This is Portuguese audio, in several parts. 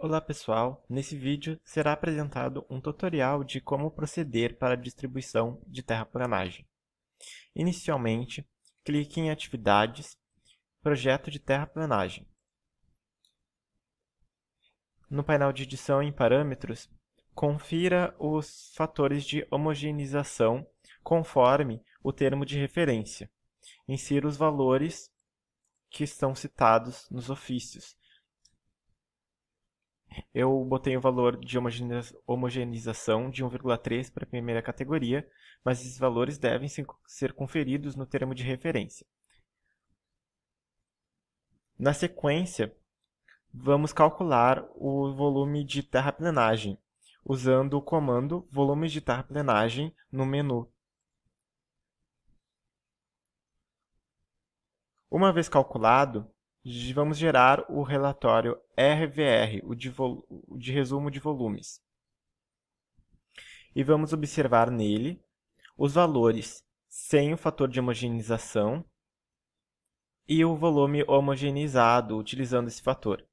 Olá pessoal, nesse vídeo será apresentado um tutorial de como proceder para a distribuição de terraplanagem. Inicialmente, clique em Atividades, Projeto de terraplanagem. No painel de edição em Parâmetros, confira os fatores de homogeneização conforme o termo de referência. Insira os valores que estão citados nos ofícios. Eu botei o valor de homogeneização de 1,3 para a primeira categoria, mas esses valores devem ser conferidos no termo de referência. Na sequência, vamos calcular o volume de terraplenagem, usando o comando volume de terraplenagem no menu. Uma vez calculado, vamos gerar o relatório RVR, o de resumo de volumes. E vamos observar nele os valores sem o fator de homogeneização e o volume homogeneizado utilizando esse fator.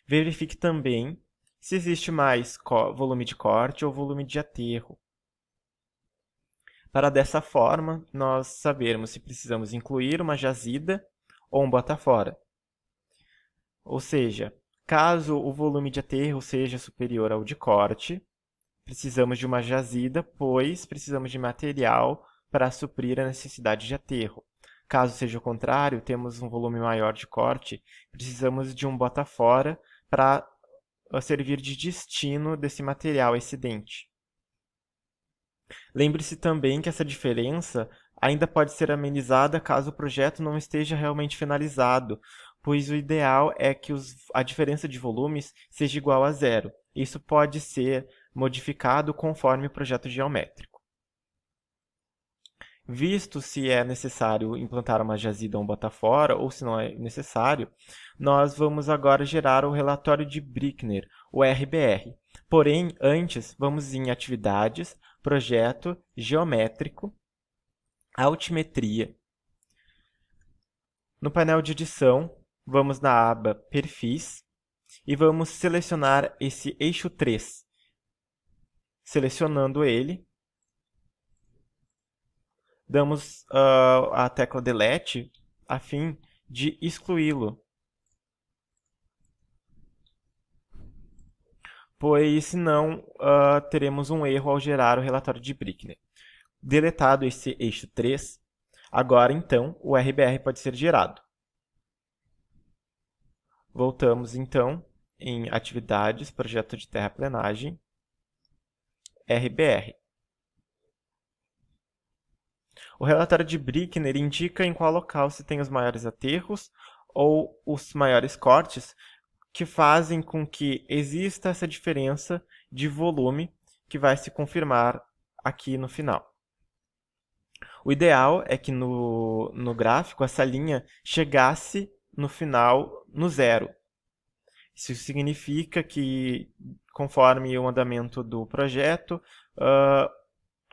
Verifique também se existe mais volume de corte ou volume de aterro. Para dessa forma, nós sabermos se precisamos incluir uma jazida ou um bota-fora. Ou seja, caso o volume de aterro seja superior ao de corte, precisamos de uma jazida, pois precisamos de material para suprir a necessidade de aterro. Caso seja o contrário, temos um volume maior de corte, precisamos de um bota-fora para servir de destino desse material excedente. Lembre-se também que essa diferença ainda pode ser amenizada caso o projeto não esteja realmente finalizado, pois o ideal é que a diferença de volumes seja igual a zero. Isso pode ser modificado conforme o projeto geométrico. Visto se é necessário implantar uma jazida ou um bota-fora, ou se não é necessário, nós vamos agora gerar o relatório de Brickner, o RBR. Porém, antes, vamos em Atividades, Projeto, Geométrico, Altimetria. No painel de edição, vamos na aba Perfis e vamos selecionar esse eixo 3. Selecionando ele, damos a tecla Delete a fim de excluí-lo, pois senão teremos um erro ao gerar o relatório de Brickner. Deletado esse eixo 3, agora então o RBR pode ser gerado. Voltamos então em Atividades, Projeto de Terraplenagem, RBR. O relatório de Brickner indica em qual local se tem os maiores aterros ou os maiores cortes, que fazem com que exista essa diferença de volume que vai se confirmar aqui no final. O ideal é que no gráfico essa linha chegasse no final no zero. Isso significa que, conforme o andamento do projeto,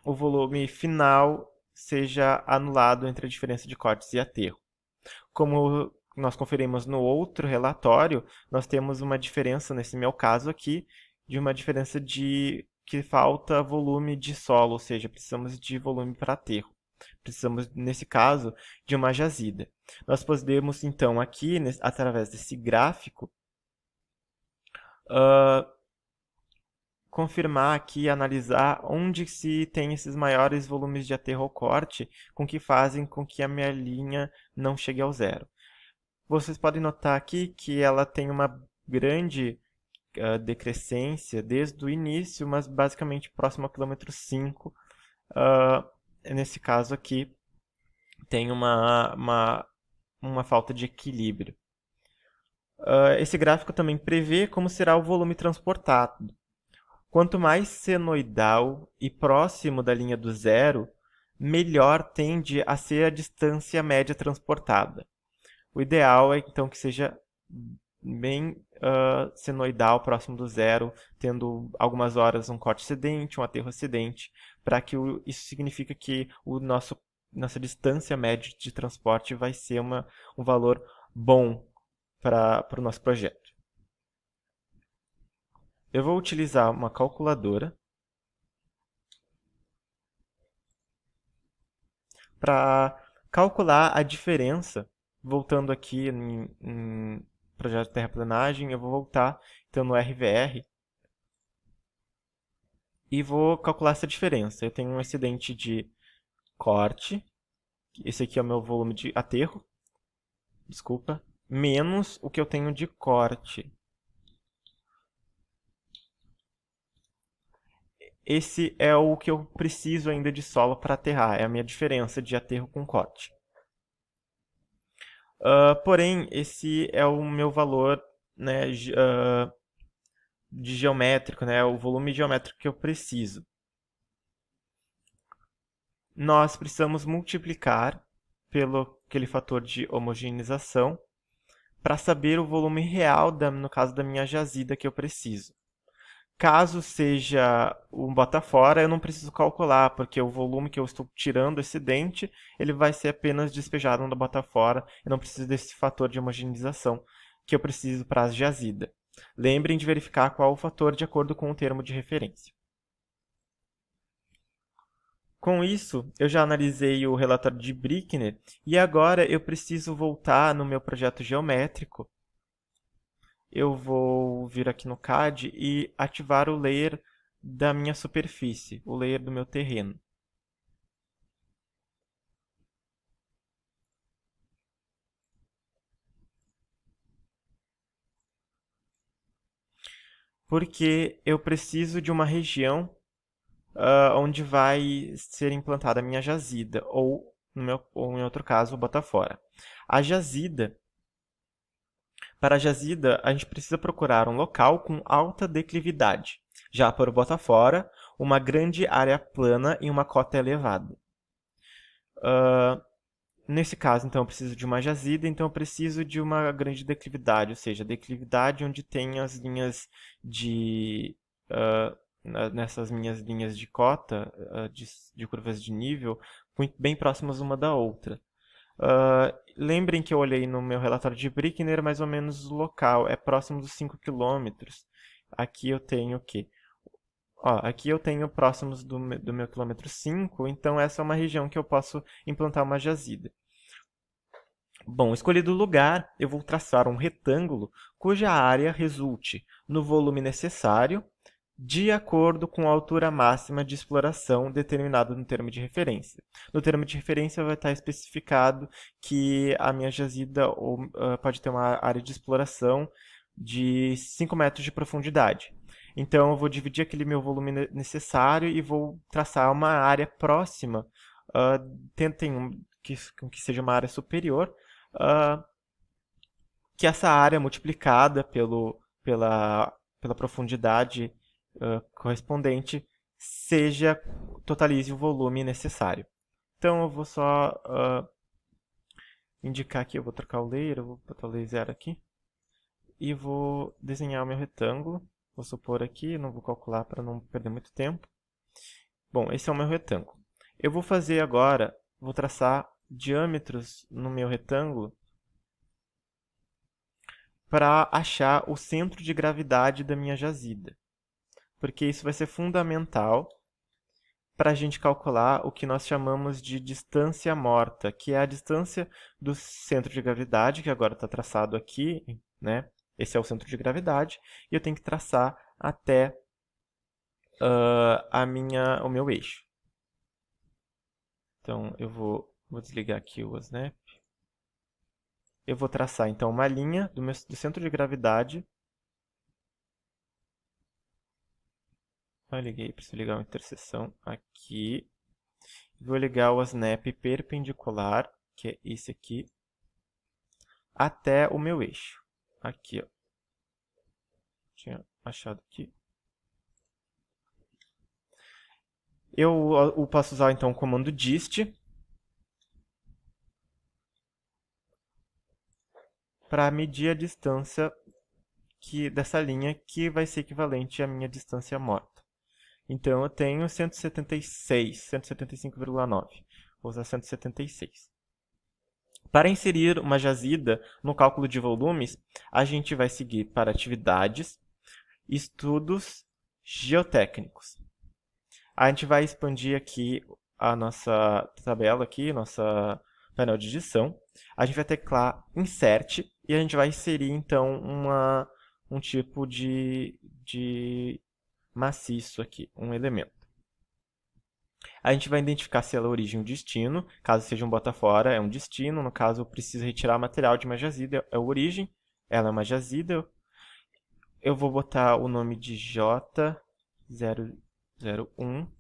o volume final seja anulado entre a diferença de cortes e aterro. Como nós conferimos no outro relatório, nós temos uma diferença, nesse meu caso aqui, de uma diferença de que falta volume de solo, ou seja, precisamos de volume para aterro. Precisamos, nesse caso, de uma jazida. Nós podemos, então, aqui, através desse gráfico, confirmar aqui, analisar onde se tem esses maiores volumes de aterro ou corte, com que fazem com que a minha linha não chegue ao zero. Vocês podem notar aqui que ela tem uma grande decrescência desde o início, mas basicamente próximo ao quilômetro 5. Nesse caso aqui, tem uma falta de equilíbrio. Esse gráfico também prevê como será o volume transportado. Quanto mais senoidal e próximo da linha do zero, melhor tende a ser a distância média transportada. O ideal é então que seja bem senoidal, próximo do zero, tendo algumas horas um corte excedente, um aterro excedente, para que isso significa que nossa distância média de transporte vai ser um valor bom para o nosso projeto. Eu vou utilizar uma calculadora para calcular a diferença. Voltando aqui em projeto de terraplanagem, eu vou voltar então no RVR e vou calcular essa diferença. Eu tenho um excedente de corte, esse aqui é o meu volume de aterro, desculpa, menos o que eu tenho de corte. Esse é o que eu preciso ainda de solo para aterrar, é a minha diferença de aterro com corte. Porém, esse é o meu valor, né, de geométrico, né, o volume geométrico que eu preciso. Nós precisamos multiplicar pelo aquele fator de homogeneização para saber o volume real, no caso da minha jazida, que eu preciso. Caso seja um bota fora, eu não preciso calcular, porque o volume que eu estou tirando excedente, ele vai ser apenas despejado no bota fora. Eu não preciso desse fator de homogeneização que eu preciso para a jazida. Lembrem de verificar qual o fator de acordo com o termo de referência. Com isso, eu já analisei o relatório de Brickner e agora eu preciso voltar no meu projeto geométrico. Eu vou vir aqui no CAD e ativar o layer da minha superfície, o layer do meu terreno. Porque eu preciso de uma região onde vai ser implantada a minha jazida, ou, ou em outro caso, o bota-fora. A jazida, para a jazida, a gente precisa procurar um local com alta declividade. Já para o bota-fora, uma grande área plana e uma cota elevada. Nesse caso, então, eu preciso de uma jazida, então eu preciso de uma grande declividade, ou seja, declividade onde tem as linhas de... nessas minhas linhas de cota, de curvas de nível, bem próximas uma da outra. Lembrem que eu olhei no meu relatório de Brickner mais ou menos o local, é próximo dos 5 quilômetros. Aqui eu tenho o quê? Aqui eu tenho próximos do meu quilômetro 5, então essa é uma região que eu posso implantar uma jazida. Bom, escolhido o lugar, eu vou traçar um retângulo cuja área resulte no volume necessário de acordo com a altura máxima de exploração determinado no termo de referência. No termo de referência vai estar especificado que a minha jazida pode ter uma área de exploração de 5 metros de profundidade. Então eu vou dividir aquele meu volume necessário e vou traçar uma área próxima, tentem que seja uma área superior, que essa área multiplicada pela profundidade correspondente totalize o volume necessário. Então eu vou só indicar aqui, eu vou trocar o layer, eu vou botar o layer 0 aqui, e vou desenhar o meu retângulo. Vou supor aqui, não vou calcular para não perder muito tempo. Bom, esse é o meu retângulo. Eu vou fazer agora, vou traçar diâmetros no meu retângulo para achar o centro de gravidade da minha jazida. Porque isso vai ser fundamental para a gente calcular o que nós chamamos de distância morta, que é a distância do centro de gravidade, que agora está traçado aqui, né? Esse é o centro de gravidade, e eu tenho que traçar até o meu eixo. Então, eu vou desligar aqui o Snap. Eu vou traçar, então, uma linha do centro de gravidade. Preciso ligar uma interseção aqui. Vou ligar o Snap perpendicular, que é esse aqui, até o meu eixo. Aqui, ó. Tinha achado aqui. Eu posso usar, então, o comando dist para medir a distância dessa linha, que vai ser equivalente à minha distância morta. Então, eu tenho 175,9. Vou usar 176. Para inserir uma jazida no cálculo de volumes, a gente vai seguir para atividades estudos geotécnicos. A gente vai expandir aqui a nossa tabela aqui, nossa painel de edição. A gente vai teclar Insert e a gente vai inserir então um tipo de maciço aqui, um elemento. A gente vai identificar se ela é origem ou destino. Caso seja um bota fora, é um destino. No caso, eu preciso retirar material de uma jazida, é a origem. Ela é uma jazida. Eu vou botar o nome de J001.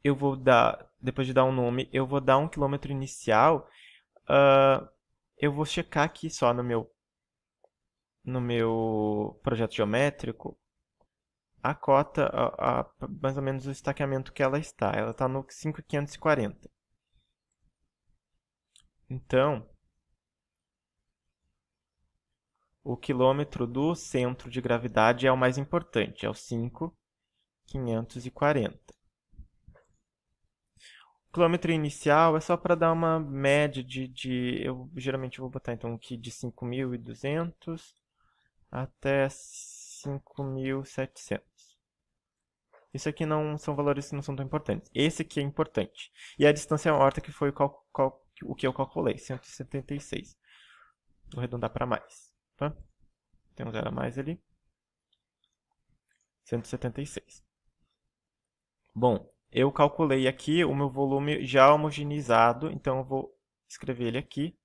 Eu vou dar, depois de dar um nome, eu vou dar um quilômetro inicial. Eu vou checar aqui só no meu projeto geométrico a cota, mais ou menos o estaqueamento que ela está. Ela está no 5.540. Então, o quilômetro do centro de gravidade é o mais importante, é o 5.540. O quilômetro inicial é só para dar uma média eu geralmente vou botar então aqui de 5.200 até 5.700. Isso aqui não são valores que não são tão importantes. Esse aqui é importante. E a distância morta que foi o que eu calculei, 176. Vou arredondar para mais. Tá? Tem um zero a mais ali. 176. Bom, eu calculei aqui o meu volume já homogeneizado, então eu vou escrever ele aqui.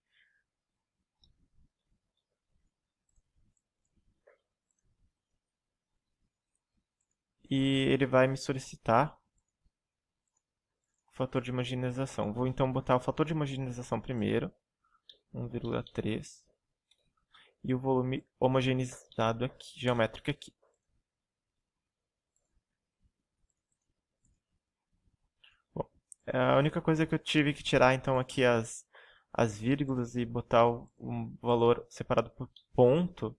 E ele vai me solicitar o fator de homogeneização. Vou então botar o fator de homogeneização primeiro, 1,3. E o volume homogeneizado aqui, geométrico aqui. Bom, a única coisa que eu tive que tirar então aqui as vírgulas e botar um valor separado por ponto.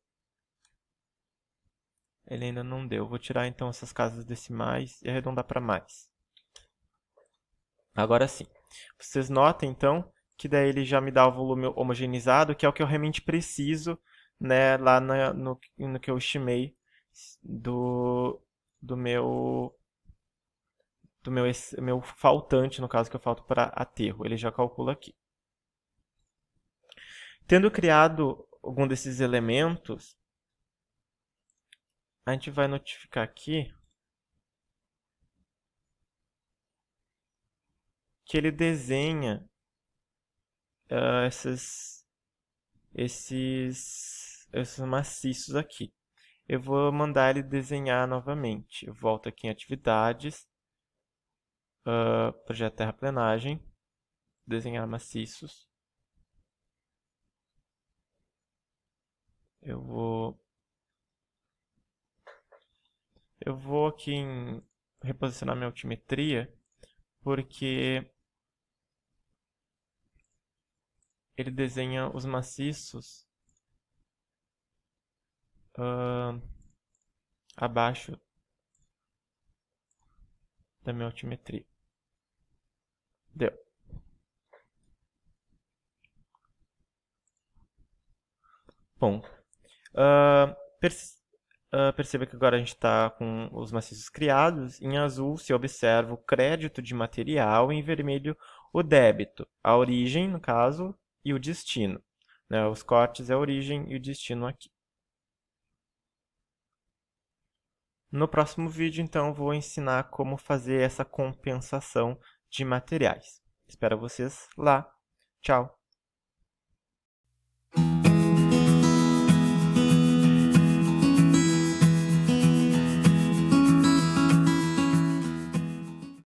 Ele ainda não deu. Vou tirar então essas casas decimais e arredondar para mais. Agora sim. Vocês notem então que daí ele já me dá o volume homogeneizado, que é o que eu realmente preciso, né, lá no que eu estimei do meu faltante, no caso que eu falto para aterro. Ele já calcula aqui. Tendo criado algum desses elementos, a gente vai notificar aqui que ele desenha esses maciços aqui. Eu vou mandar ele desenhar novamente. Eu volto aqui em atividades, projeto terraplenagem, desenhar maciços. Eu vou aqui em reposicionar minha altimetria, porque ele desenha os maciços abaixo da minha altimetria. Deu. Bom, perceba que agora a gente está com os maciços criados. Em azul se observa o crédito de material, em vermelho o débito, a origem, no caso, e o destino. Né? Os cortes é a origem e o destino aqui. No próximo vídeo, então, vou ensinar como fazer essa compensação de materiais. Espero vocês lá. Tchau!